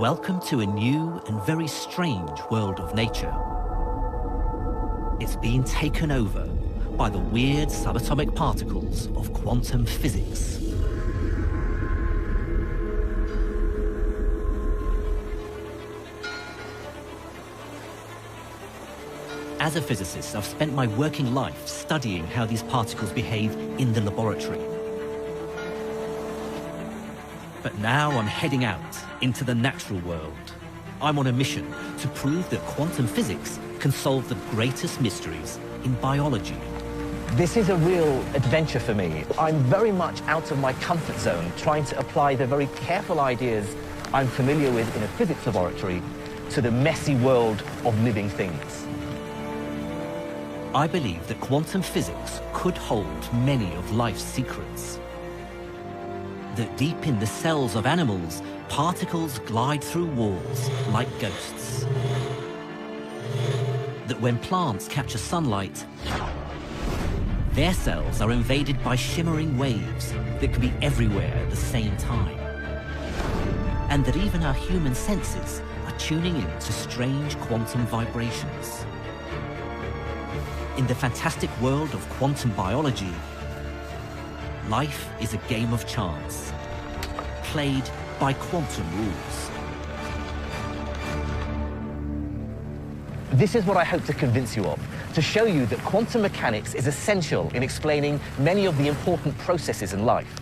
Welcome to a new and very strange world of nature. It's been taken over by the weird subatomic particles of quantum physics. As a physicist, I've spent my working life studying how these particles behave in the laboratory. But now I'm heading out into the natural world. I'm on a mission to prove that quantum physics can solve the greatest mysteries in biology. This is a real adventure for me. I'm very much out of my comfort zone, trying to apply the very careful ideas I'm familiar with in a physics laboratory to the messy world of living things. I believe that quantum physics could hold many of life's secrets. That deep in the cells of animals, particles glide through walls like ghosts. That when plants capture sunlight, their cells are invaded by shimmering waves that can be everywhere at the same time. And that even our human senses are tuning in to strange quantum vibrations. In the fantastic world of quantum biology, life is a game of chance, played by quantum rules. This is what I hope to convince you of, to show you that quantum mechanics is essential in explaining many of the important processes in life,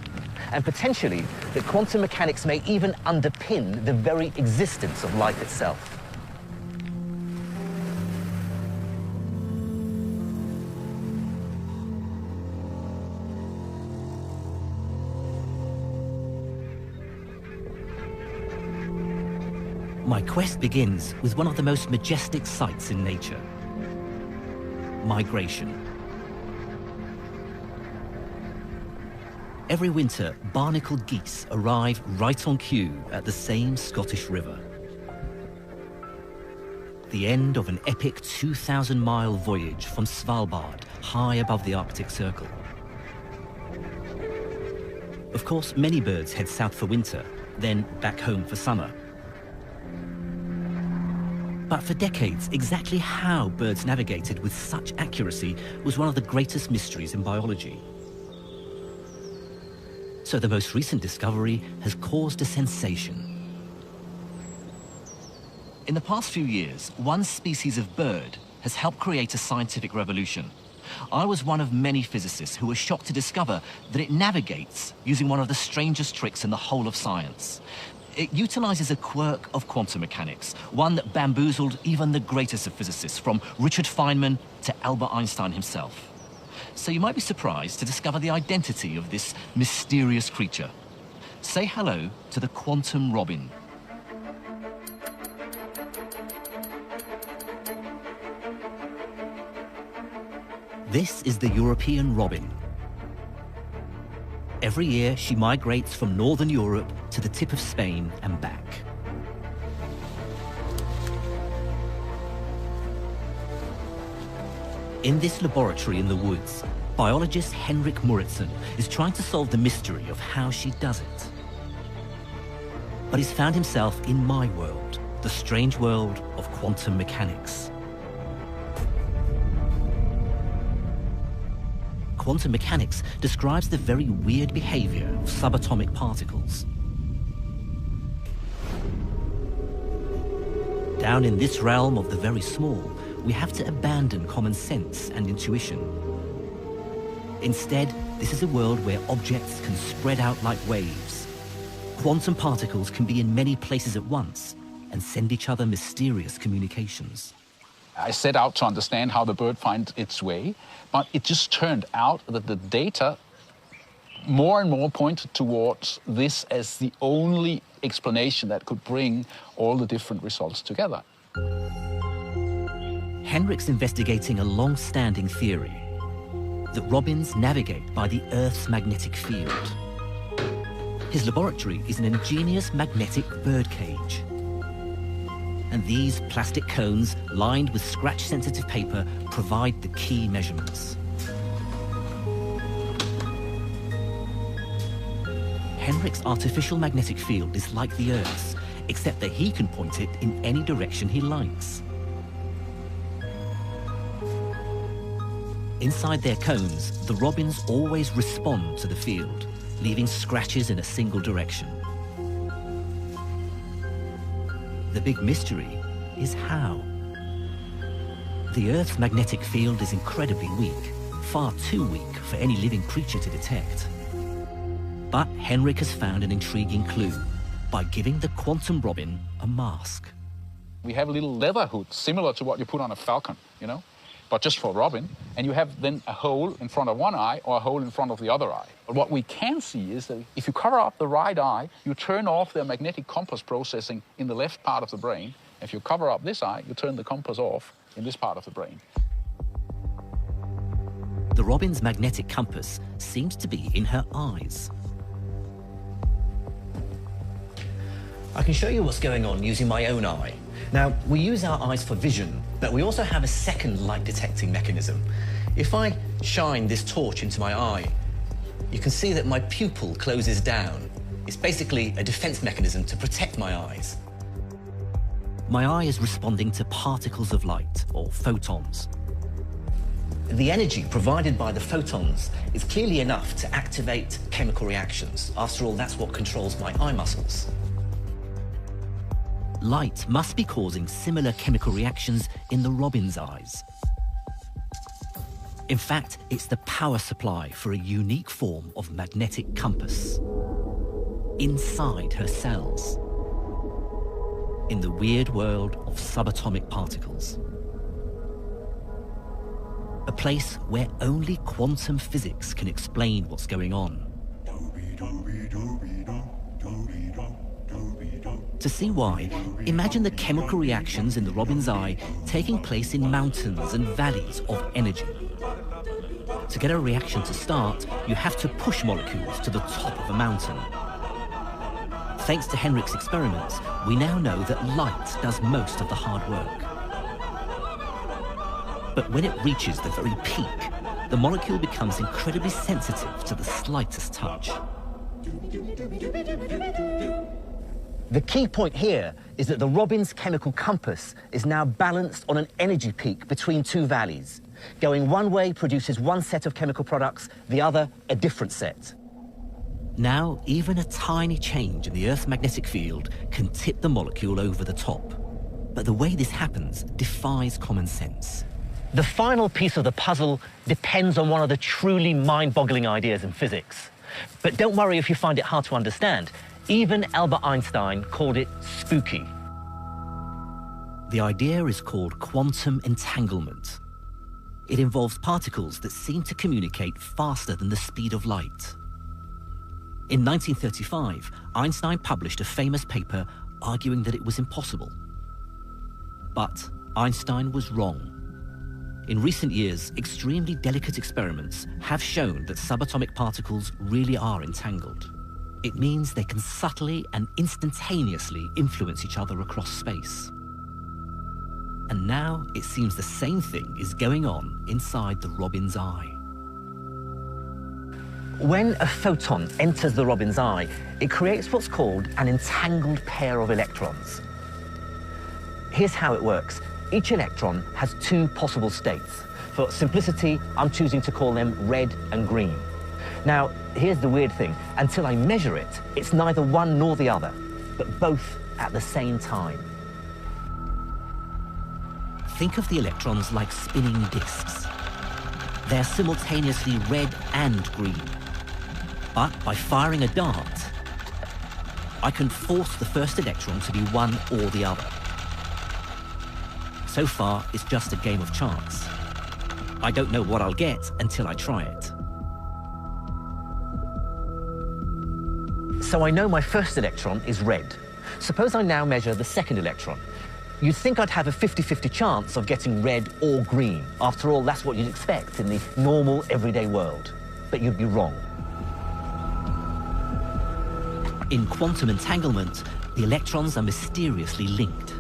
and potentially that quantum mechanics may even underpin the very existence of life itself. My quest begins with one of the most majestic sights in nature: migration. Every winter, barnacled geese arrive right on cue at the same Scottish river. The end of an epic 2,000-mile voyage from Svalbard, high above the Arctic Circle. Of course, many birds head south for winter, then back home for summer. But for decades, exactly how birds navigated with such accuracy was one of the greatest mysteries in biology. So the most recent discovery has caused a sensation. In the past few years, one species of bird has helped create a scientific revolution. I was one of many physicists who were shocked to discover that it navigates using one of the strangest tricks in the whole of science. It utilizes a quirk of quantum mechanics, one that bamboozled even the greatest of physicists, from Richard Feynman to Albert Einstein himself. So you might be surprised to discover the identity of this mysterious creature. Say hello to the quantum robin. This is the European robin. Every year, she migrates from northern Europe to the tip of Spain and back. In this laboratory in the woods, biologist Henrik Moritzen is trying to solve the mystery of how she does it. But he's found himself in my world, the strange world of quantum mechanics. Quantum mechanics describes the very weird behavior of subatomic particles. Down in this realm of the very small, we have to abandon common sense and intuition. Instead, this is a world where objects can spread out like waves. Quantum particles can be in many places at once and send each other mysterious communications. I set out to understand how the bird finds its way, but it just turned out that the data more and more pointed towards this as the only explanation that could bring all the different results together. Henrik's investigating a long-standing theory that robins navigate by the Earth's magnetic field. His laboratory is an ingenious magnetic birdcage. And these plastic cones, lined with scratch-sensitive paper, provide the key measurements. Henrik's artificial magnetic field is like the Earth's, except that he can point it in any direction he likes. Inside their cones, the robins always respond to the field, leaving scratches in a single direction. The big mystery is how. The Earth's magnetic field is incredibly weak, far too weak for any living creature to detect. But Henrik has found an intriguing clue by giving the quantum robin a mask. We have a little leather hood, similar to what you put on a falcon, you know, but just for robin. And you have then a hole in front of one eye or a hole in front of the other eye. But what we can see is that if you cover up the right eye, you turn off the magnetic compass processing in the left part of the brain. If you cover up this eye, you turn the compass off in this part of the brain. The robin's magnetic compass seems to be in her eyes. I can show you what's going on using my own eye. Now, we use our eyes for vision, but we also have a second light detecting mechanism. If I shine this torch into my eye, you can see that my pupil closes down. It's basically a defense mechanism to protect my eyes. My eye is responding to particles of light, or photons. The energy provided by the photons is clearly enough to activate chemical reactions. After all, that's what controls my eye muscles. Light must be causing similar chemical reactions in the robin's eyes. In fact, it's the power supply for a unique form of magnetic compass inside her cells, in the weird world of subatomic particles. A place where only quantum physics can explain what's going on. To see why, imagine the chemical reactions in the robin's eye taking place in mountains and valleys of energy. To get a reaction to start, you have to push molecules to the top of a mountain. Thanks to Henrik's experiments, we now know that light does most of the hard work. But when it reaches the very peak, the molecule becomes incredibly sensitive to the slightest touch. The key point here is that the robin's chemical compass is now balanced on an energy peak between two valleys. Going one way produces one set of chemical products, the other a different set. Now, even a tiny change in the Earth's magnetic field can tip the molecule over the top. But the way this happens defies common sense. The final piece of the puzzle depends on one of the truly mind-boggling ideas in physics. But don't worry if you find it hard to understand. Even Albert Einstein called it spooky. The idea is called quantum entanglement. It involves particles that seem to communicate faster than the speed of light. In 1935, Einstein published a famous paper arguing that it was impossible. But Einstein was wrong. In recent years, extremely delicate experiments have shown that subatomic particles really are entangled. It means they can subtly and instantaneously influence each other across space. And now it seems the same thing is going on inside the robin's eye. When a photon enters the robin's eye, it creates what's called an entangled pair of electrons. Here's how it works. Each electron has two possible states. For simplicity, I'm choosing to call them red and green. Now, here's the weird thing. Until I measure it, it's neither one nor the other, but both at the same time. Think of the electrons like spinning disks. They're simultaneously red and green. But by firing a dart, I can force the first electron to be one or the other. So far, it's just a game of chance. I don't know what I'll get until I try it. So I know my first electron is red. Suppose I now measure the second electron. You'd think I'd have a 50-50 chance of getting red or green. After all, that's what you'd expect in the normal, everyday world. But you'd be wrong. In quantum entanglement, the electrons are mysteriously linked.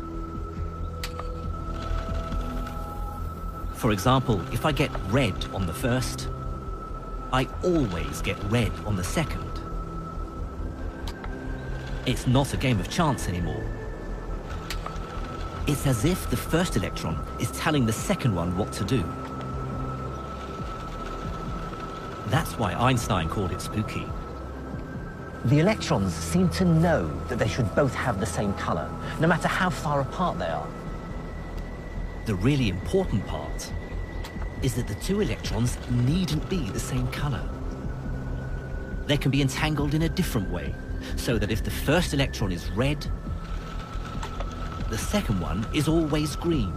For example, if I get red on the first, I always get red on the second. It's not a game of chance anymore. It's as if the first electron is telling the second one what to do. That's why Einstein called it spooky. The electrons seem to know that they should both have the same color, no matter how far apart they are. The really important part is that the two electrons needn't be the same color. They can be entangled in a different way, so that if the first electron is red, the second one is always green.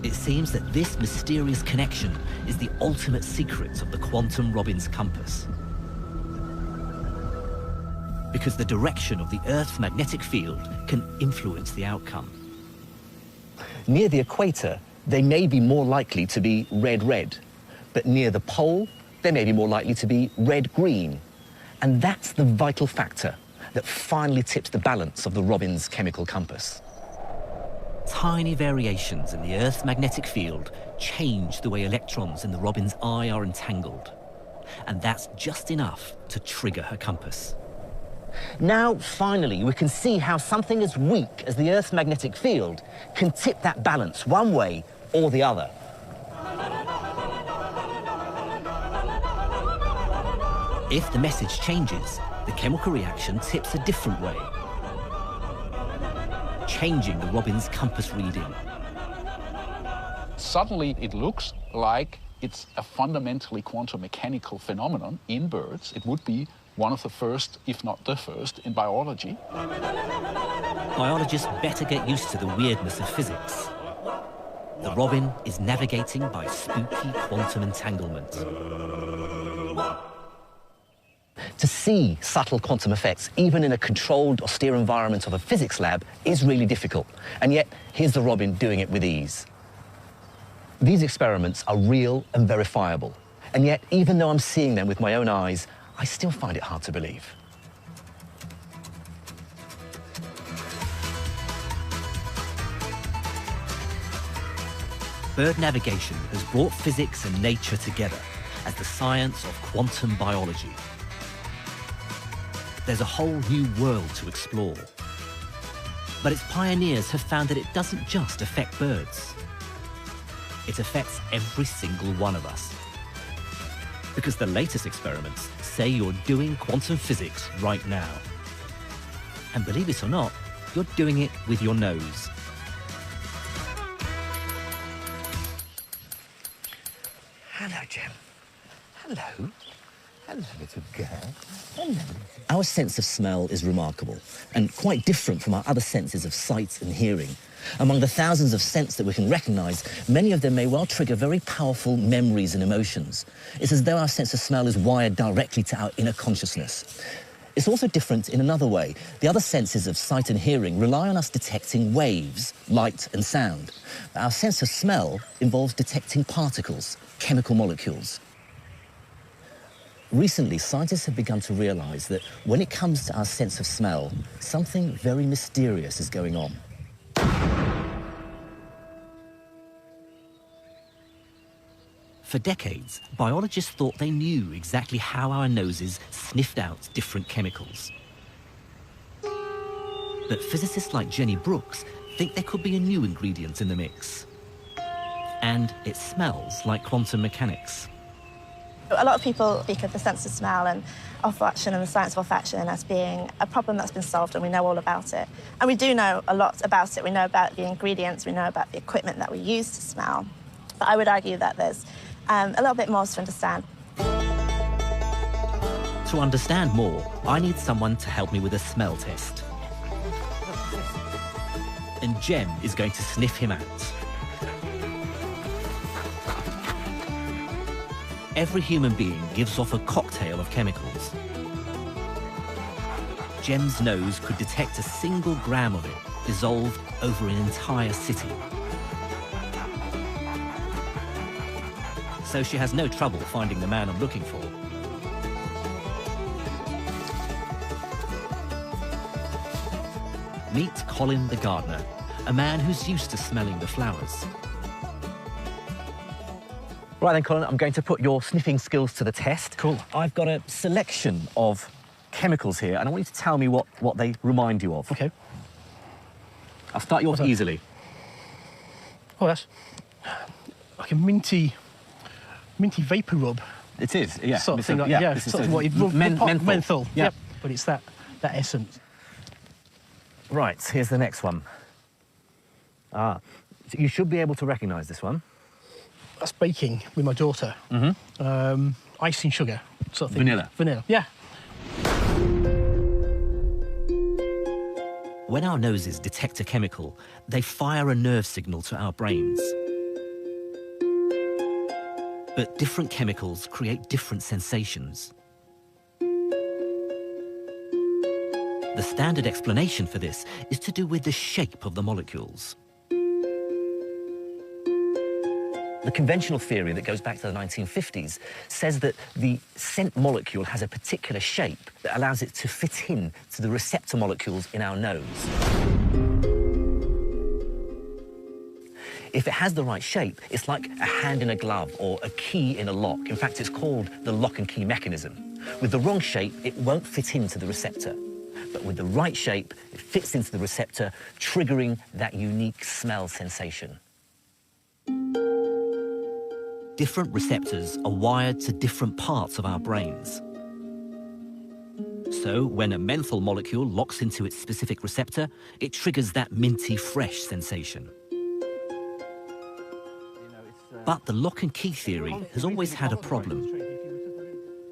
It seems that this mysterious connection is the ultimate secret of the quantum Robbins compass. Because the direction of the Earth's magnetic field can influence the outcome. Near the equator, they may be more likely to be red-red, but near the pole, they may be more likely to be red-green. And that's the vital factor that finally tips the balance of the Robbins chemical compass. Tiny variations in the Earth's magnetic field change the way electrons in the Robbins eye are entangled. And that's just enough to trigger her compass. Now, finally, we can see how something as weak as the Earth's magnetic field can tip that balance one way or the other. If the message changes, the chemical reaction tips a different way, changing the Robbins compass reading. Suddenly it looks like it's a fundamentally quantum mechanical phenomenon in birds. It would be one of the first, if not the first, in biology. Biologists better get used to the weirdness of physics. The Robin is navigating by spooky quantum entanglement. To see subtle quantum effects, even in a controlled, austere environment of a physics lab, is really difficult. And yet, here's the Robin doing it with ease. These experiments are real and verifiable. And yet, even though I'm seeing them with my own eyes, I still find it hard to believe. Bird navigation has brought physics and nature together as the science of quantum biology. There's a whole new world to explore. But its pioneers have found that it doesn't just affect birds. It affects every single one of us. Because the latest experiments say you're doing quantum physics right now. And believe it or not, you're doing it with your nose. Hello, Jem. Hello. Hello, little girl. Hello. Our sense of smell is remarkable and quite different from our other senses of sight and hearing. Among the thousands of scents that we can recognize, many of them may well trigger very powerful memories and emotions. It's as though our sense of smell is wired directly to our inner consciousness. It's also different in another way. The other senses of sight and hearing rely on us detecting waves, light and sound. Our sense of smell involves detecting particles, chemical molecules. Recently, scientists have begun to realize that when it comes to our sense of smell, something very mysterious is going on. For decades, biologists thought they knew exactly how our noses sniffed out different chemicals. But physicists like Jenny Brooks think there could be a new ingredient in the mix. And it smells like quantum mechanics. A lot of people speak of the sense of smell and olfaction and the science of olfaction as being a problem that's been solved, and we know all about it. And we do know a lot about it. We know about the ingredients, we know about the equipment that we use to smell. But I would argue that there's a little bit more to understand. To understand more, I need someone to help me with a smell test. And Jem is going to sniff him out. Every human being gives off a cocktail of chemicals. Jem's nose could detect a single gram of it dissolved over an entire city. So she has no trouble finding the man I'm looking for. Meet Colin the gardener, a man who's used to smelling the flowers. Right then, Colin, I'm going to put your sniffing skills to the test. Cool. I've got a selection of chemicals here, and I want you to tell me what they remind you of. Okay. I'll start you off easily. Oh, that's like a minty vapor rub. It is, yeah. Sort of thing, like, yeah, this is sort of what you'd rub, menthol. menthol. Yeah. Yep. But it's that essence. Right, here's the next one. So you should be able to recognise this one. That's baking with my daughter. Mm-hmm. Icing sugar, sort of thing. Vanilla. Vanilla, yeah. When our noses detect a chemical, they fire a nerve signal to our brains. But different chemicals create different sensations. The standard explanation for this is to do with the shape of the molecules. The conventional theory that goes back to the 1950s says that the scent molecule has a particular shape that allows it to fit in to the receptor molecules in our nose. If it has the right shape, it's like a hand in a glove or a key in a lock. In fact, it's called the lock and key mechanism. With the wrong shape, it won't fit into the receptor. But with the right shape, it fits into the receptor, triggering that unique smell sensation. Different receptors are wired to different parts of our brains. So, when a menthol molecule locks into its specific receptor, it triggers that minty fresh sensation. But the lock and key theory has always had a problem.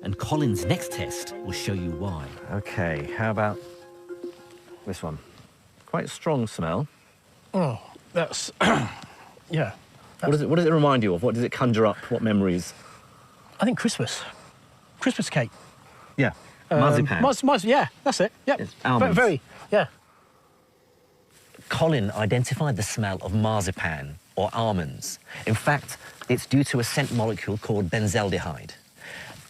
And Colin's next test will show you why. OK, how about this one? Quite a strong smell. Oh, that's yeah. What does it remind you of? What does it conjure up? What memories? I think Christmas cake. Yeah, marzipan. Yeah, that's it. Yep. It's almonds. Very, yeah. Colin identified the smell of marzipan or almonds. In fact, it's due to a scent molecule called benzaldehyde.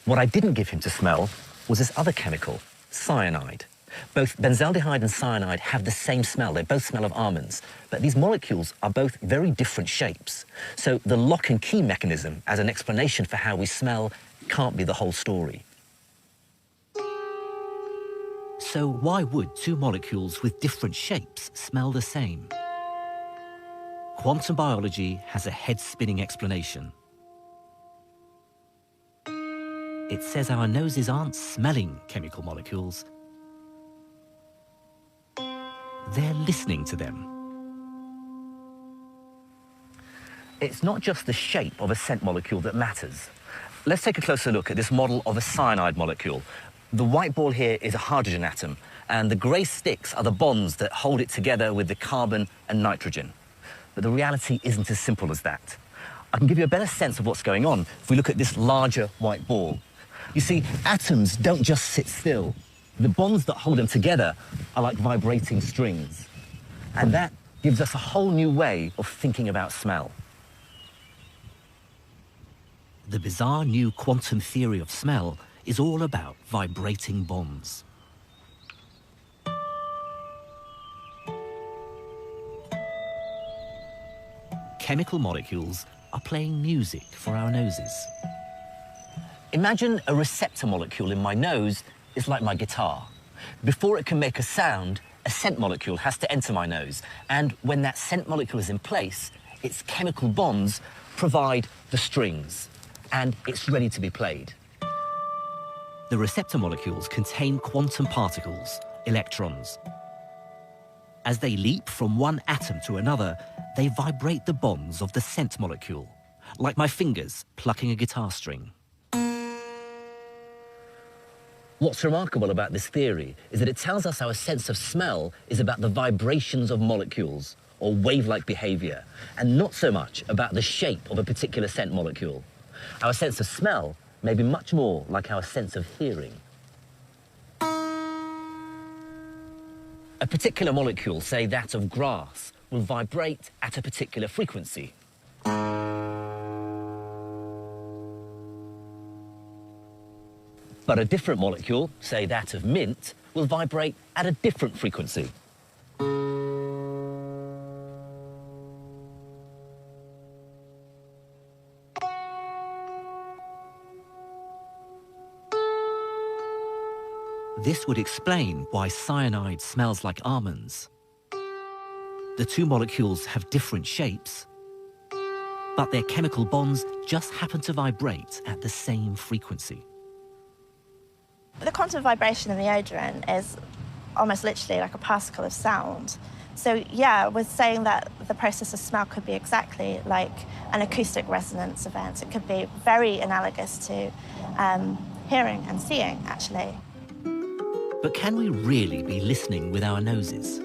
What I didn't give him to smell was this other chemical, cyanide. Both benzaldehyde and cyanide have the same smell. They both smell of almonds. But these molecules are both very different shapes. So the lock and key mechanism as an explanation for how we smell can't be the whole story. So why would two molecules with different shapes smell the same? Quantum biology has a head-spinning explanation. It says our noses aren't smelling chemical molecules. They're listening to them. It's not just the shape of a scent molecule that matters. Let's take a closer look at this model of a cyanide molecule. The white ball here is a hydrogen atom, and the grey sticks are the bonds that hold it together with the carbon and nitrogen. But the reality isn't as simple as that. I can give you a better sense of what's going on if we look at this larger white ball. You see, atoms don't just sit still. The bonds that hold them together are like vibrating strings. And that gives us a whole new way of thinking about smell. The bizarre new quantum theory of smell is all about vibrating bonds. Chemical molecules are playing music for our noses. Imagine a receptor molecule in my nose is like my guitar. Before it can make a sound, a scent molecule has to enter my nose. And when that scent molecule is in place, its chemical bonds provide the strings. And it's ready to be played. The receptor molecules contain quantum particles, electrons. As they leap from one atom to another, they vibrate the bonds of the scent molecule, like my fingers plucking a guitar string. What's remarkable about this theory is that it tells us our sense of smell is about the vibrations of molecules, or wave-like behavior, and not so much about the shape of a particular scent molecule. Our sense of smell may be much more like our sense of hearing. A particular molecule, say that of grass, will vibrate at a particular frequency. But a different molecule, say that of mint, will vibrate at a different frequency. This would explain why cyanide smells like almonds. The two molecules have different shapes, but their chemical bonds just happen to vibrate at the same frequency. The quantum vibration in the odorant is almost literally like a particle of sound. So yeah, we're saying that the process of smell could be exactly like an acoustic resonance event. It could be very analogous to hearing and seeing, actually. But can we really be listening with our noses?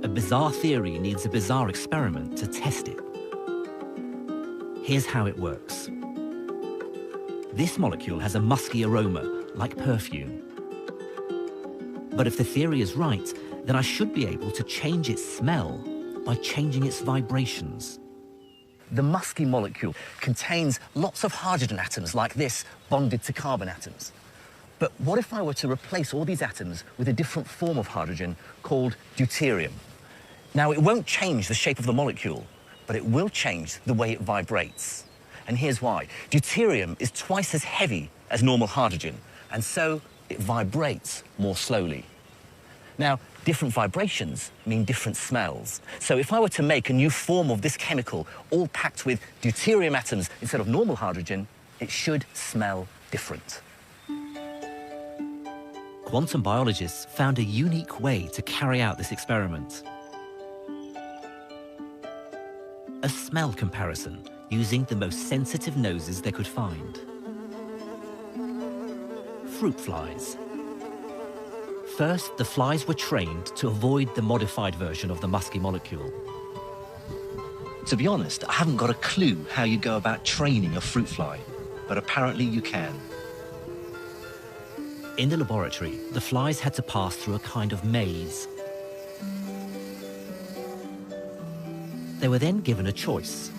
A bizarre theory needs a bizarre experiment to test it. Here's how it works. This molecule has a musky aroma, like perfume. But if the theory is right, then I should be able to change its smell by changing its vibrations. The musky molecule contains lots of hydrogen atoms like this, bonded to carbon atoms. But what if I were to replace all these atoms with a different form of hydrogen called deuterium? Now, it won't change the shape of the molecule, but it will change the way it vibrates. And here's why. Deuterium is twice as heavy as normal hydrogen, and so it vibrates more slowly. Now, different vibrations mean different smells. So if I were to make a new form of this chemical, all packed with deuterium atoms instead of normal hydrogen, it should smell different. Quantum biologists found a unique way to carry out this experiment. A smell comparison using the most sensitive noses they could find. Fruit flies. First, the flies were trained to avoid the modified version of the musky molecule. To be honest, I haven't got a clue how you go about training a fruit fly, but apparently you can. In the laboratory, the flies had to pass through a kind of maze. They were then given a choice.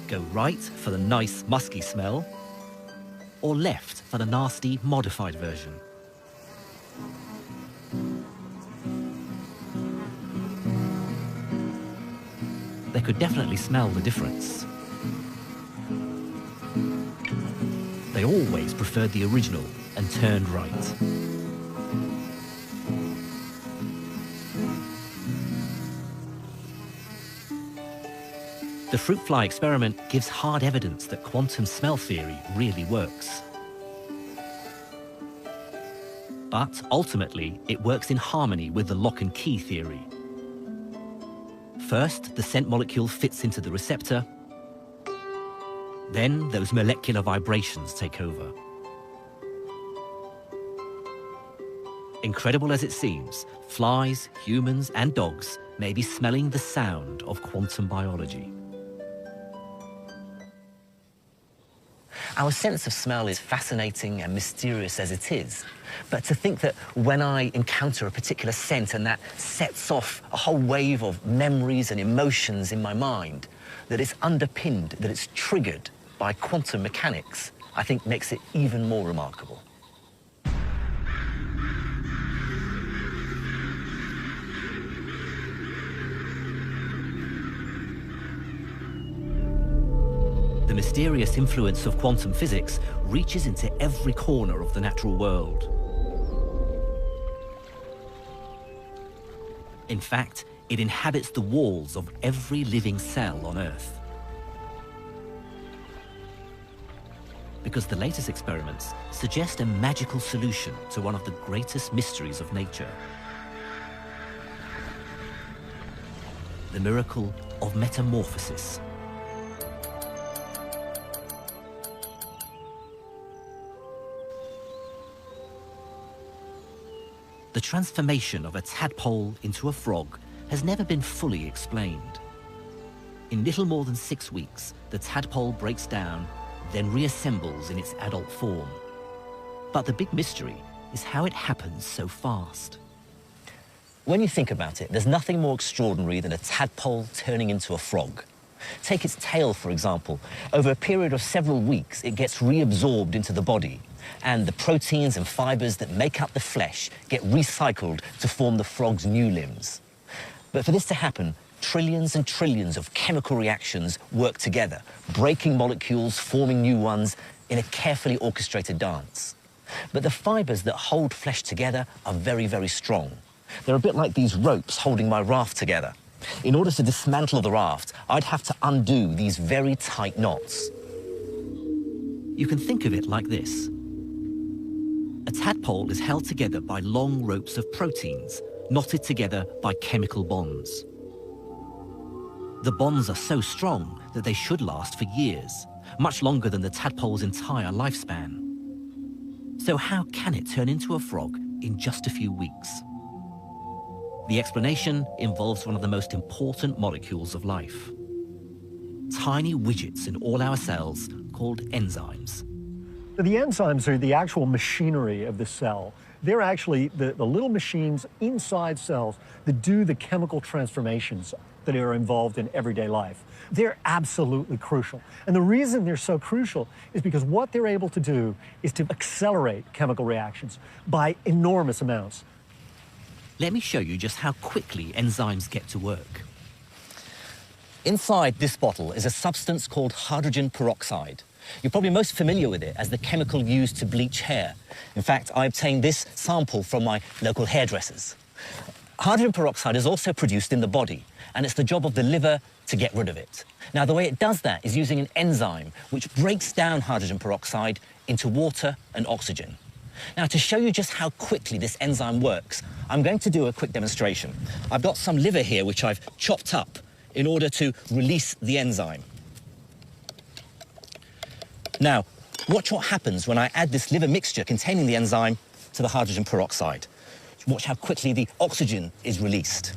Go right for the nice musky smell, or left for the nasty modified version. They could definitely smell the difference. They always preferred the original and turned right. The fruit fly experiment gives hard evidence that quantum smell theory really works. But ultimately, it works in harmony with the lock and key theory. First, the scent molecule fits into the receptor. Then those molecular vibrations take over. Incredible as it seems, flies, humans, and dogs may be smelling the sound of quantum biology. Our sense of smell is fascinating and mysterious as it is. But to think that when I encounter a particular scent and that sets off a whole wave of memories and emotions in my mind, that it's underpinned, that it's triggered by quantum mechanics, I think makes it even more remarkable. The mysterious influence of quantum physics reaches into every corner of the natural world. In fact, it inhabits the walls of every living cell on Earth. Because the latest experiments suggest a magical solution to one of the greatest mysteries of nature. The miracle of metamorphosis. The transformation of a tadpole into a frog has never been fully explained. In little more than 6 weeks, the tadpole breaks down, then reassembles in its adult form. But the big mystery is how it happens so fast. When you think about it, there's nothing more extraordinary than a tadpole turning into a frog. Take its tail, for example. Over a period of several weeks, it gets reabsorbed into the body, and the proteins and fibers that make up the flesh get recycled to form the frog's new limbs. But for this to happen, trillions and trillions of chemical reactions work together, breaking molecules, forming new ones. in a carefully orchestrated dance. But the fibers that hold flesh together are very, very strong. They're a bit like these ropes holding my raft together. In order to dismantle the raft, I'd have to undo these very tight knots. You can think of it like this. A tadpole is held together by long ropes of proteins, knotted together by chemical bonds. The bonds are so strong that they should last for years, much longer than the tadpole's entire lifespan. So how can it turn into a frog in just a few weeks? The explanation involves one of the most important molecules of life. Tiny widgets in all our cells called enzymes. The enzymes are the actual machinery of the cell. They're actually the little machines inside cells that do the chemical transformations that are involved in everyday life. They're absolutely crucial. And the reason they're so crucial is because what they're able to do is to accelerate chemical reactions by enormous amounts. Let me show you just how quickly enzymes get to work. Inside this bottle is a substance called hydrogen peroxide. You're probably most familiar with it as the chemical used to bleach hair. In fact, I obtained this sample from my local hairdressers. Hydrogen peroxide is also produced in the body, and it's the job of the liver to get rid of it. Now, the way it does that is using an enzyme which breaks down hydrogen peroxide into water and oxygen. Now, to show you just how quickly this enzyme works, I'm going to do a quick demonstration. I've got some liver here which I've chopped up in order to release the enzyme. Now, watch what happens when I add this liver mixture containing the enzyme to the hydrogen peroxide. Watch how quickly the oxygen is released.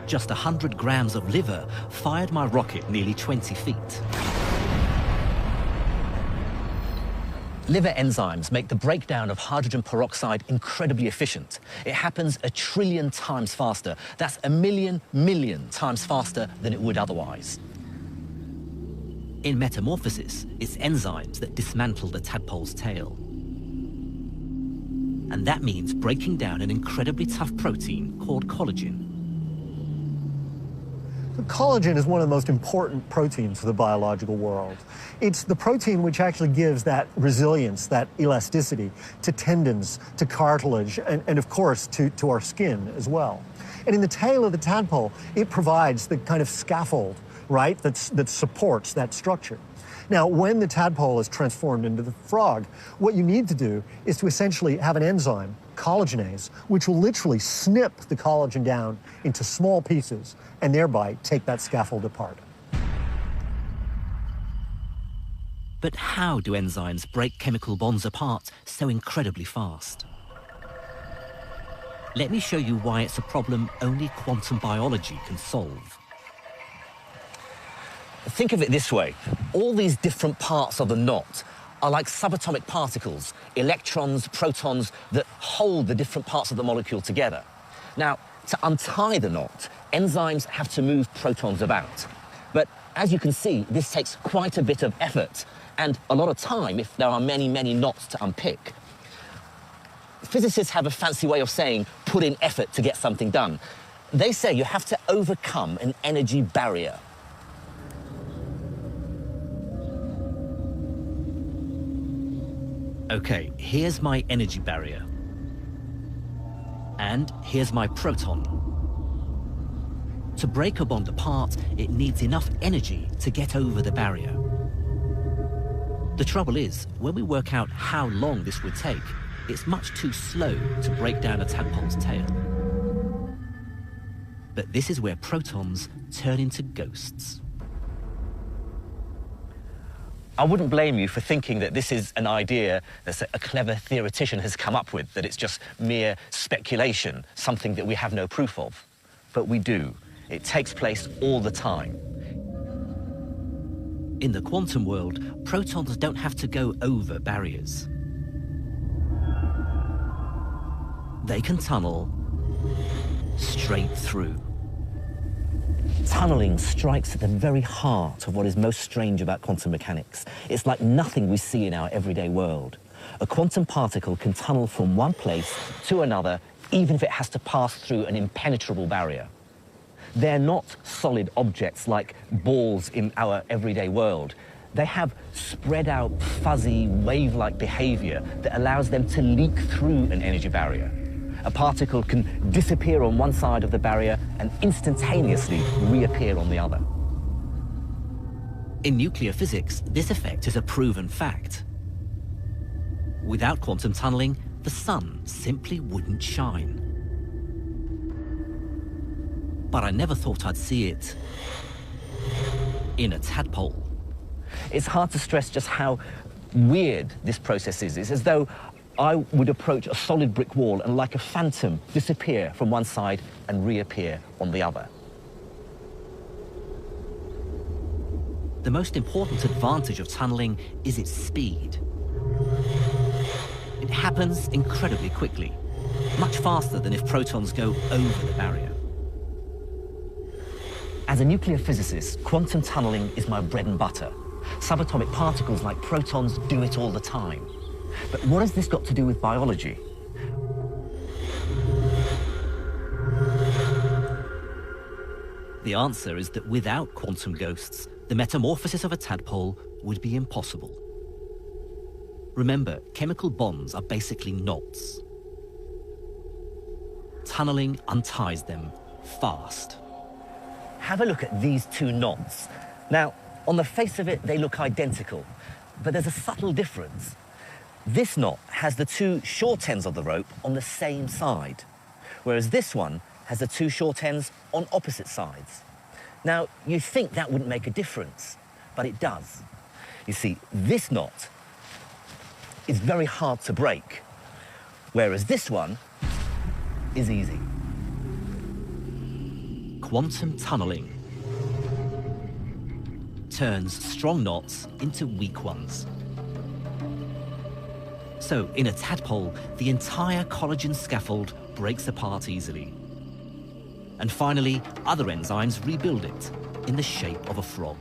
Just 100 grams of liver fired my rocket nearly 20 feet. Liver enzymes make the breakdown of hydrogen peroxide incredibly efficient. It happens 1 trillion times faster. That's 1 million times faster than it would otherwise. In metamorphosis, it's enzymes that dismantle the tadpole's tail. And that means breaking down an incredibly tough protein called collagen. Collagen is one of the most important proteins for the biological world. It's the protein which actually gives that resilience, that elasticity to tendons, to cartilage, and of course to our skin as well. And in the tail of the tadpole, it provides the kind of scaffold, right, that supports that structure. Now, when the tadpole is transformed into the frog, what you need to do is to essentially have an enzyme, collagenase, which will literally snip the collagen down into small pieces and thereby take that scaffold apart. But how do enzymes break chemical bonds apart so incredibly fast? Let me show you why it's a problem only quantum biology can solve. Think of it this way. All these different parts of the knot are like subatomic particles, electrons, protons, that hold the different parts of the molecule together. Now, to untie the knot, enzymes have to move protons about. But as you can see, this takes quite a bit of effort and a lot of time if there are many, many knots to unpick. Physicists have a fancy way of saying, put in effort to get something done. They say you have to overcome an energy barrier. Okay, here's my energy barrier. And here's my proton. To break a bond apart, it needs enough energy to get over the barrier. The trouble is, when we work out how long this would take, it's much too slow to break down a tadpole's tail. But this is where protons turn into ghosts. I wouldn't blame you for thinking that this is an idea that a clever theoretician has come up with, that it's just mere speculation, something that we have no proof of. But we do. It takes place all the time. In the quantum world, protons don't have to go over barriers. They can tunnel straight through. Tunneling strikes at the very heart of what is most strange about quantum mechanics. It's like nothing we see in our everyday world. A quantum particle can tunnel from one place to another, even if it has to pass through an impenetrable barrier. They're not solid objects like balls in our everyday world. They have spread out, fuzzy, wave-like behavior that allows them to leak through an energy barrier. A particle can disappear on one side of the barrier and instantaneously reappear on the other. In nuclear physics, this effect is a proven fact. Without quantum tunneling, the sun simply wouldn't shine. But I never thought I'd see it in a tadpole. It's hard to stress just how weird this process is. It's as though I would approach a solid brick wall and, like a phantom, disappear from one side and reappear on the other. The most important advantage of tunneling is its speed. It happens incredibly quickly, much faster than if protons go over the barrier. As a nuclear physicist, quantum tunneling is my bread and butter. Subatomic particles like protons do it all the time. But what has this got to do with biology? The answer is that without quantum ghosts, the metamorphosis of a tadpole would be impossible. Remember, chemical bonds are basically knots. Tunneling unties them fast. Have a look at these two knots. Now, on the face of it, they look identical, but there's a subtle difference. This knot has the two short ends of the rope on the same side, whereas this one has the two short ends on opposite sides. Now, you'd think that wouldn't make a difference, but it does. You see, this knot is very hard to break, whereas this one is easy. Quantum tunneling turns strong knots into weak ones. So, in a tadpole, the entire collagen scaffold breaks apart easily. And finally, other enzymes rebuild it in the shape of a frog.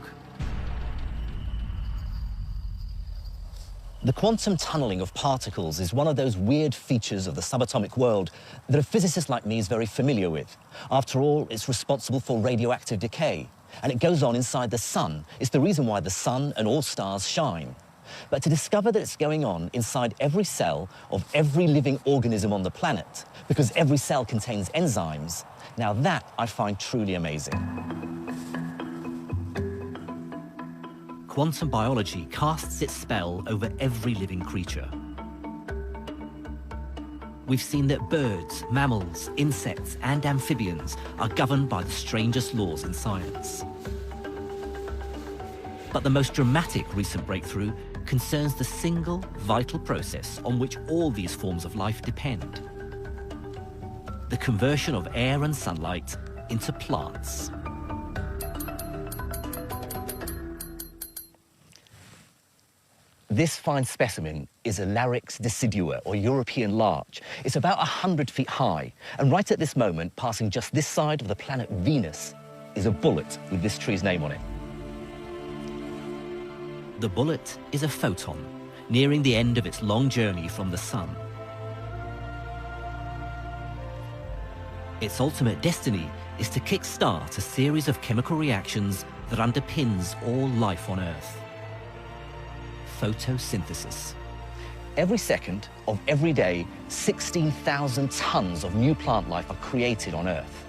The quantum tunneling of particles is one of those weird features of the subatomic world that a physicist like me is very familiar with. After all, it's responsible for radioactive decay, and it goes on inside the sun. It's the reason why the sun and all stars shine. But to discover that it's going on inside every cell of every living organism on the planet, because every cell contains enzymes, now that I find truly amazing. Quantum biology casts its spell over every living creature. We've seen that birds, mammals, insects, and amphibians are governed by the strangest laws in science. But the most dramatic recent breakthrough concerns the single vital process on which all these forms of life depend: the conversion of air and sunlight into plants. This fine specimen is a Larix decidua, or European larch. It's about 100 feet high, and right at this moment, passing just this side of the planet Venus, is a bullet with this tree's name on it. The bullet is a photon, nearing the end of its long journey from the sun. Its ultimate destiny is to kick-start a series of chemical reactions that underpins all life on Earth. Photosynthesis. Every second of every day, 16,000 tons of new plant life are created on Earth.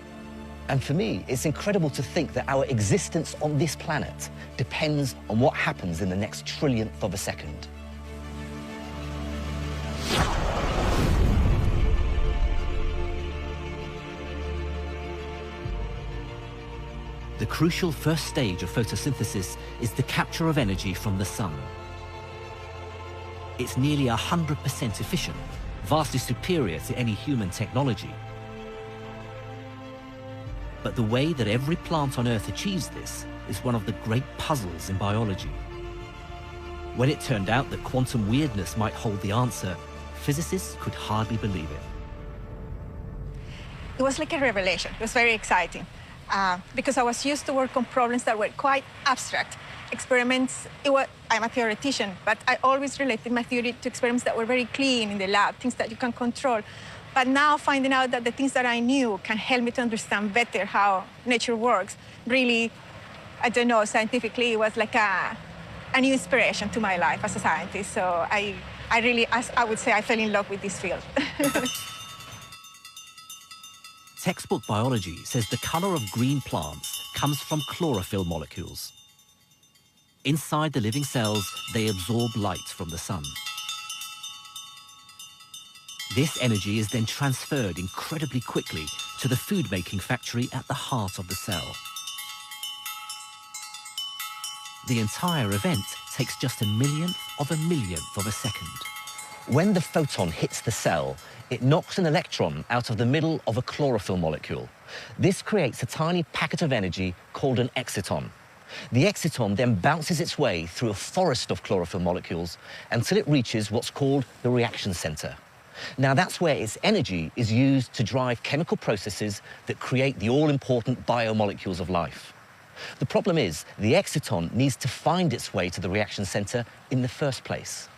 And for me, it's incredible to think that our existence on this planet depends on what happens in the next trillionth of a second. The crucial first stage of photosynthesis is the capture of energy from the sun. It's nearly 100% efficient, vastly superior to any human technology. But the way that every plant on Earth achieves this is one of the great puzzles in biology. When it turned out that quantum weirdness might hold the answer, physicists could hardly believe it. It was like a revelation. It was very exciting because I was used to work on problems that were quite abstract. experiments, I'm a theoretician, but I always related my theory to experiments that were very clean in the lab, things that you can control. But now finding out that the things that I knew can help me to understand better how nature works, really, I don't know, scientifically, it was like a new inspiration to my life as a scientist. So I really, I would say, I fell in love with this field. Textbook biology says the color of green plants comes from chlorophyll molecules. Inside the living cells, they absorb light from the sun. This energy is then transferred incredibly quickly to the food-making factory at the heart of the cell. The entire event takes just a millionth of a second. When the photon hits the cell, it knocks an electron out of the middle of a chlorophyll molecule. This creates a tiny packet of energy called an exciton. The exciton then bounces its way through a forest of chlorophyll molecules until it reaches what's called the reaction center. Now, that's where its energy is used to drive chemical processes that create the all-important biomolecules of life. The problem is, the exciton needs to find its way to the reaction center in the first place.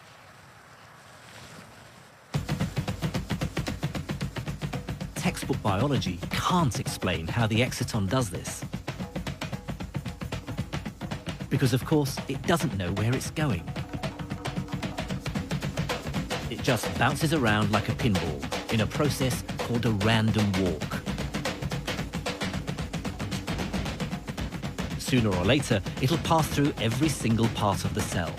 Textbook biology can't explain how the exciton does this. Because, of course, it doesn't know where it's going. It just bounces around like a pinball in a process called a random walk. Sooner or later, it'll pass through every single part of the cell.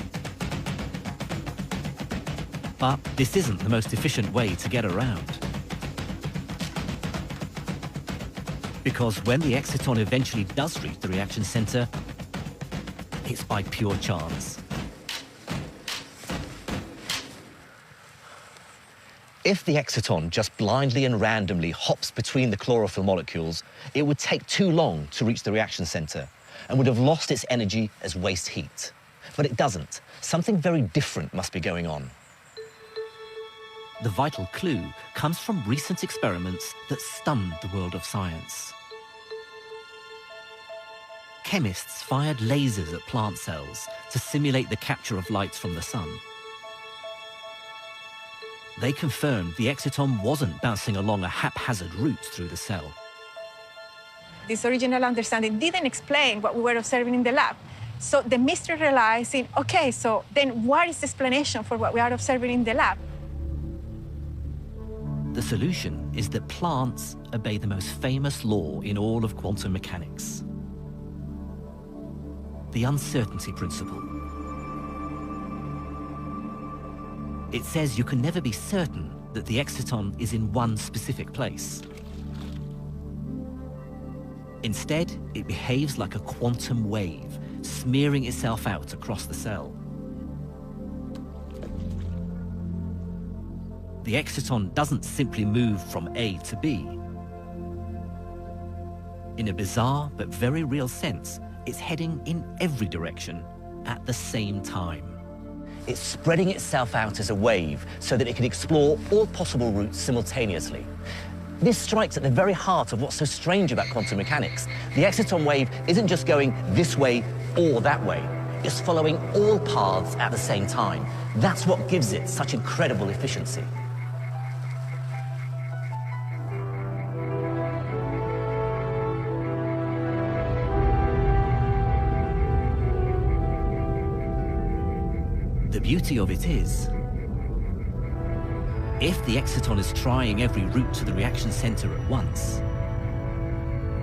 But this isn't the most efficient way to get around. Because when the exciton eventually does reach the reaction center, it's by pure chance. If the exciton just blindly and randomly hops between the chlorophyll molecules, it would take too long to reach the reaction center and would have lost its energy as waste heat. But it doesn't. Something very different must be going on. The vital clue comes from recent experiments that stunned the world of science. Chemists fired lasers at plant cells to simulate the capture of light from the sun. They confirmed the exciton wasn't bouncing along a haphazard route through the cell. This original understanding didn't explain what we were observing in the lab. So the mystery relies in, okay, so then what is the explanation for what we are observing in the lab? The solution is that plants obey the most famous law in all of quantum mechanics: the uncertainty principle. It says you can never be certain that the exciton is in one specific place. Instead, it behaves like a quantum wave, smearing itself out across the cell. The exciton doesn't simply move from A to B. In a bizarre but very real sense, it's heading in every direction at the same time. It's spreading itself out as a wave so that it can explore all possible routes simultaneously. This strikes at the very heart of what's so strange about quantum mechanics. The exciton wave isn't just going this way or that way. It's following all paths at the same time. That's what gives it such incredible efficiency. The beauty of it is, if the exciton is trying every route to the reaction center at once,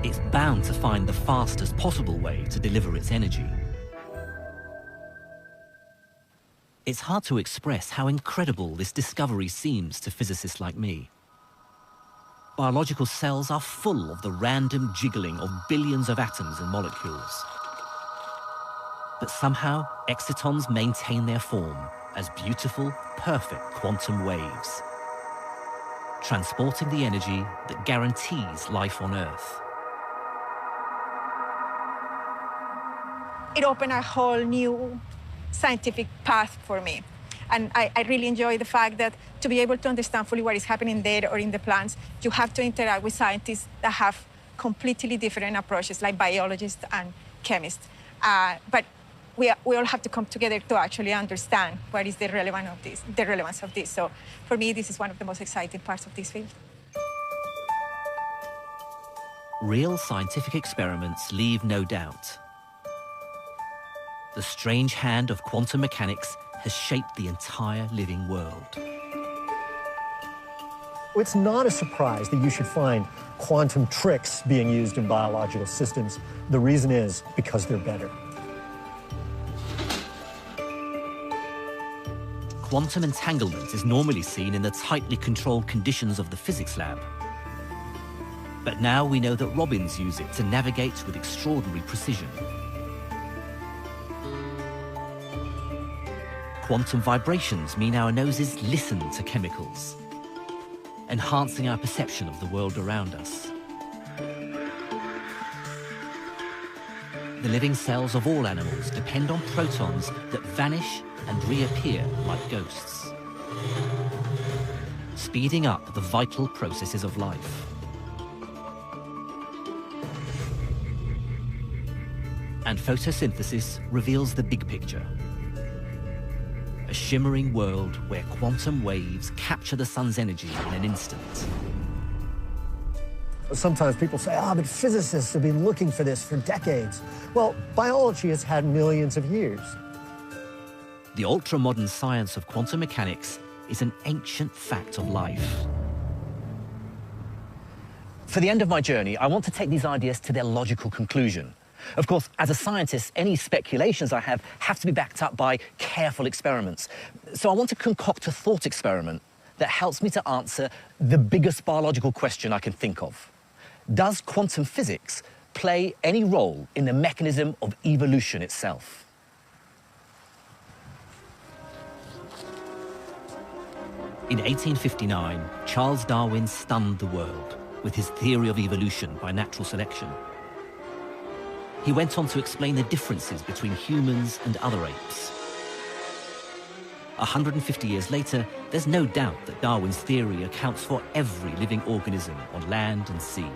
it's bound to find the fastest possible way to deliver its energy. It's hard to express how incredible this discovery seems to physicists like me. Biological cells are full of the random jiggling of billions of atoms and molecules. But somehow, excitons maintain their form as beautiful, perfect quantum waves, transporting the energy that guarantees life on Earth. It opened a whole new scientific path for me. And I really enjoy the fact that to be able to understand fully what is happening there or in the plants, you have to interact with scientists that have completely different approaches, like biologists and chemists. But we all have to come together to actually understand what is the relevance of this. So for me, this is one of the most exciting parts of this field. Real scientific experiments leave no doubt. The strange hand of quantum mechanics has shaped the entire living world. It's not a surprise that you should find quantum tricks being used in biological systems. The reason is because they're better. Quantum entanglement is normally seen in the tightly controlled conditions of the physics lab. But now we know that robins use it to navigate with extraordinary precision. Quantum vibrations mean our noses listen to chemicals, enhancing our perception of the world around us. The living cells of all animals depend on protons that vanish and reappear like ghosts, speeding up the vital processes of life. And photosynthesis reveals the big picture. A shimmering world where quantum waves capture the sun's energy in an instant. Sometimes people say, but physicists have been looking for this for decades. Well, biology has had millions of years. The ultra-modern science of quantum mechanics is an ancient fact of life. For the end of my journey, I want to take these ideas to their logical conclusion. Of course, as a scientist, any speculations I have to be backed up by careful experiments. So I want to concoct a thought experiment that helps me to answer the biggest biological question I can think of. Does quantum physics play any role in the mechanism of evolution itself? In 1859, Charles Darwin stunned the world with his theory of evolution by natural selection. He went on to explain the differences between humans and other apes. 150 years later, there's no doubt that Darwin's theory accounts for every living organism on land and sea.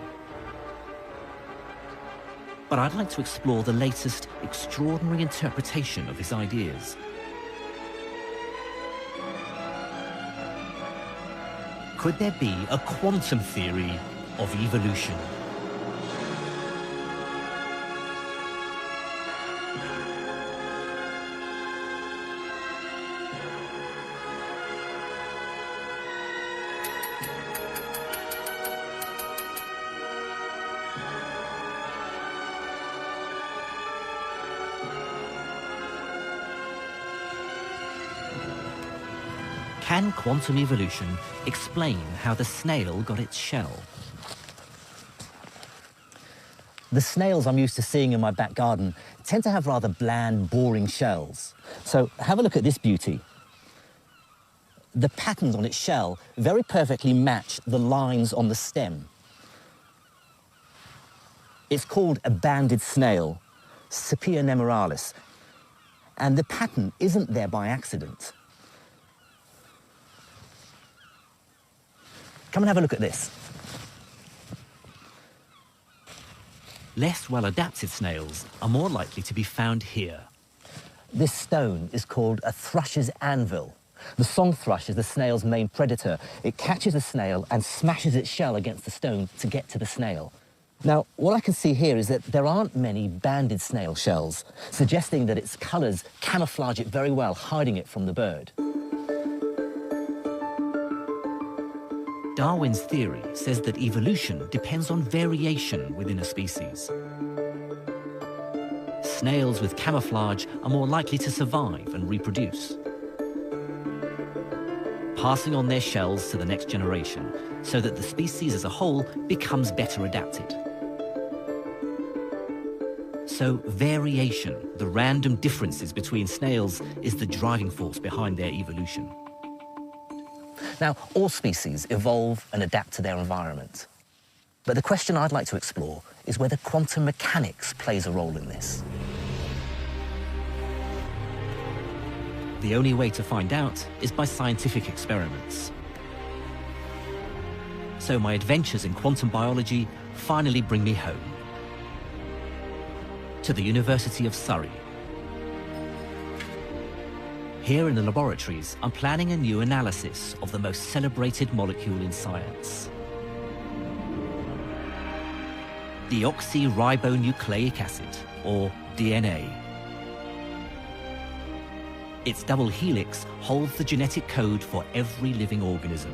But I'd like to explore the latest extraordinary interpretation of his ideas. Could there be a quantum theory of evolution? Can quantum evolution explain how the snail got its shell? The snails I'm used to seeing in my back garden tend to have rather bland, boring shells. So have a look at this beauty. The patterns on its shell very perfectly match the lines on the stem. It's called a banded snail, Sepia nemoralis, and the pattern isn't there by accident. Come and have a look at this. Less well-adapted snails are more likely to be found here. This stone is called a thrush's anvil. The song thrush is the snail's main predator. It catches a snail and smashes its shell against the stone to get to the snail. Now, what I can see here is that there aren't many banded snail shells, suggesting that its colours camouflage it very well, hiding it from the bird. Darwin's theory says that evolution depends on variation within a species. Snails with camouflage are more likely to survive and reproduce, passing on their shells to the next generation so that the species as a whole becomes better adapted. So variation, the random differences between snails, is the driving force behind their evolution. Now, all species evolve and adapt to their environment. But the question I'd like to explore is whether quantum mechanics plays a role in this. The only way to find out is by scientific experiments. So my adventures in quantum biology finally bring me home to the University of Surrey Here in the laboratories, I'm planning a new analysis of the most celebrated molecule in science. Deoxyribonucleic acid, or DNA. Its double helix holds the genetic code for every living organism.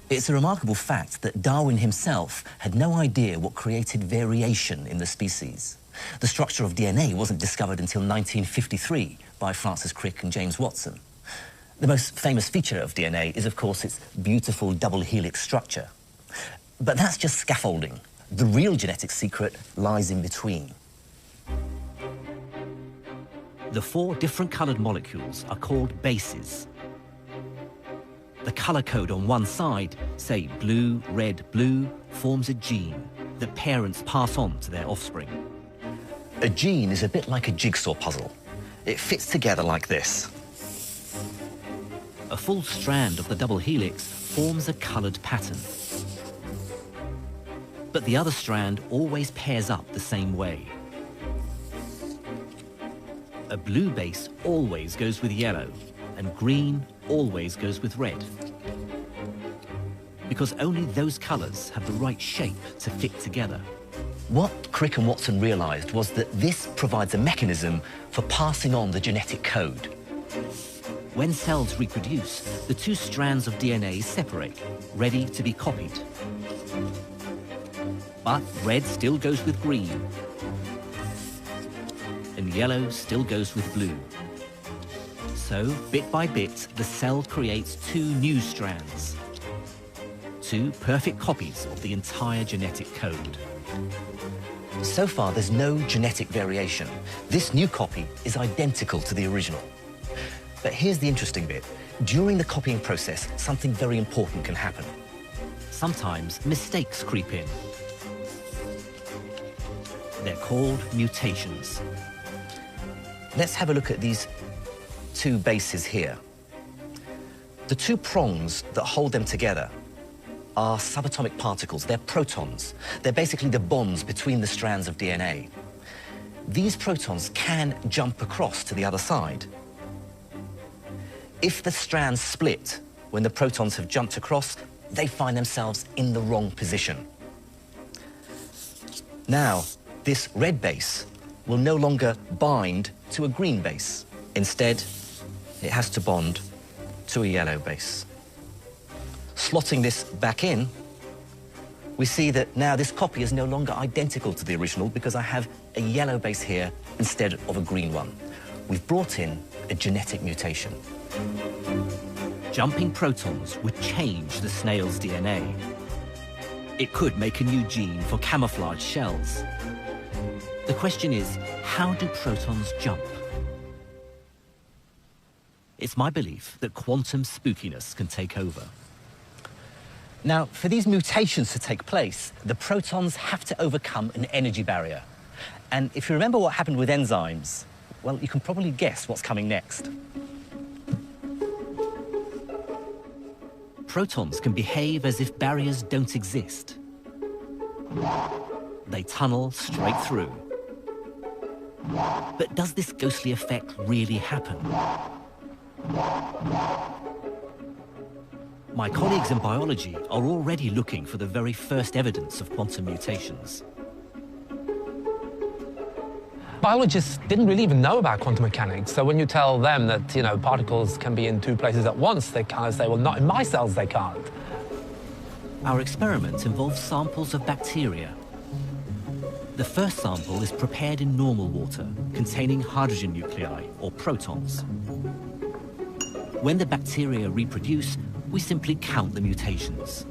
It's a remarkable fact that Darwin himself had no idea what created variation in the species. The structure of DNA wasn't discovered until 1953 by Francis Crick and James Watson. The most famous feature of DNA is, of course, its beautiful double helix structure. But that's just scaffolding. The real genetic secret lies in between. The 4 different coloured molecules are called bases. The colour code on one side, say blue, red, blue, forms a gene that parents pass on to their offspring. A gene is a bit like a jigsaw puzzle. It fits together like this. A full strand of the double helix forms a coloured pattern. But the other strand always pairs up the same way. A blue base always goes with yellow, and green always goes with red. Because only those colours have the right shape to fit together. What Crick and Watson realised was that this provides a mechanism for passing on the genetic code. When cells reproduce, the 2 strands of DNA separate, ready to be copied. But red still goes with green, and yellow still goes with blue. So, bit by bit, the cell creates 2 new strands. 2 perfect copies of the entire genetic code. So far, there's no genetic variation. This new copy is identical to the original. But here's the interesting bit. During the copying process, something very important can happen. Sometimes mistakes creep in. They're called mutations. Let's have a look at these 2 bases here. The 2 prongs that hold them together are subatomic particles. They're protons. They're basically the bonds between the strands of DNA. These protons can jump across to the other side. If the strands split when the protons have jumped across, they find themselves in the wrong position. Now, this red base will no longer bind to a green base. Instead, it has to bond to a yellow base. Slotting this back in, we see that now this copy is no longer identical to the original because I have a yellow base here instead of a green one. We've brought in a genetic mutation. Jumping protons would change the snail's DNA. It could make a new gene for camouflage shells. The question is, how do protons jump? It's my belief that quantum spookiness can take over. Now, for these mutations to take place, the protons have to overcome an energy barrier. And if you remember what happened with enzymes, well, you can probably guess what's coming next. Protons can behave as if barriers don't exist. They tunnel straight through. But does this ghostly effect really happen? My colleagues in biology are already looking for the very first evidence of quantum mutations. Biologists didn't really even know about quantum mechanics, so when you tell them that, particles can be in 2 places at once, they kind of say, well, not in my cells, they can't. Our experiment involves samples of bacteria. The first sample is prepared in normal water, containing hydrogen nuclei, or protons. When the bacteria reproduce, we simply count the mutations.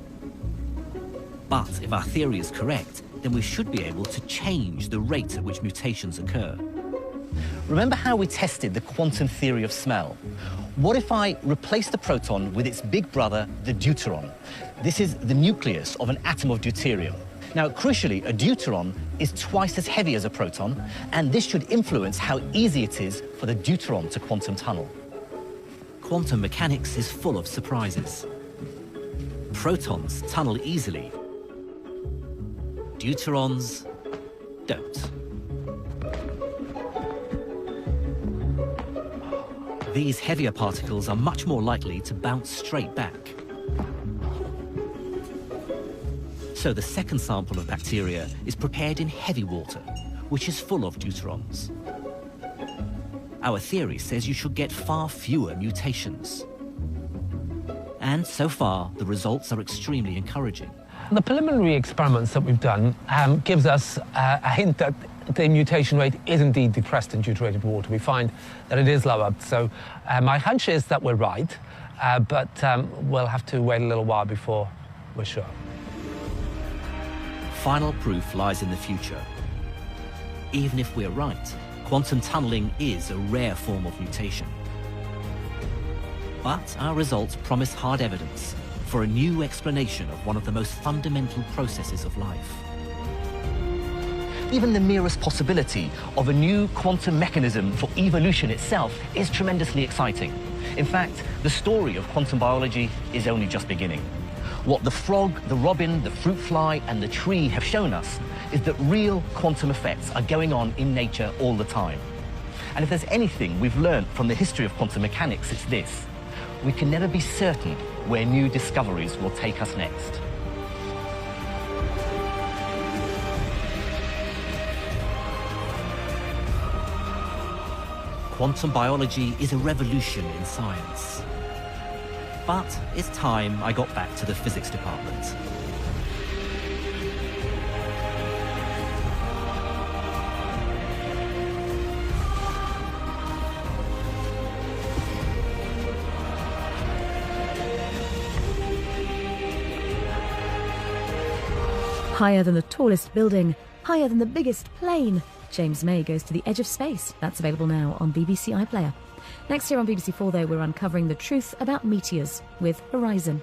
But if our theory is correct, then we should be able to change the rate at which mutations occur. Remember how we tested the quantum theory of smell? What if I replace the proton with its big brother, the deuteron? This is the nucleus of an atom of deuterium. Now, crucially, a deuteron is twice as heavy as a proton, and this should influence how easy it is for the deuteron to quantum tunnel. Quantum mechanics is full of surprises. Protons tunnel easily. Deuterons don't. These heavier particles are much more likely to bounce straight back. So the second sample of bacteria is prepared in heavy water, which is full of deuterons. Our theory says you should get far fewer mutations. And so far, the results are extremely encouraging. The preliminary experiments that we've done gives us a hint that the mutation rate is indeed depressed in deuterated water. We find that it is lower. So my hunch is that we're right, but we'll have to wait a little while before we're sure. Final proof lies in the future. Even if we're right, quantum tunneling is a rare form of mutation. But our results promise hard evidence for a new explanation of one of the most fundamental processes of life. Even the merest possibility of a new quantum mechanism for evolution itself is tremendously exciting. In fact, the story of quantum biology is only just beginning. What the frog, the robin, the fruit fly, and the tree have shown us is that real quantum effects are going on in nature all the time. And if there's anything we've learned from the history of quantum mechanics, it's this: we can never be certain where new discoveries will take us next. Quantum biology is a revolution in science. But it's time I got back to the physics department. Higher than the tallest building, higher than the biggest plane, James May goes to the edge of space. That's available now on BBC iPlayer. Next year on BBC4, though, we're uncovering the truth about meteors with Horizon.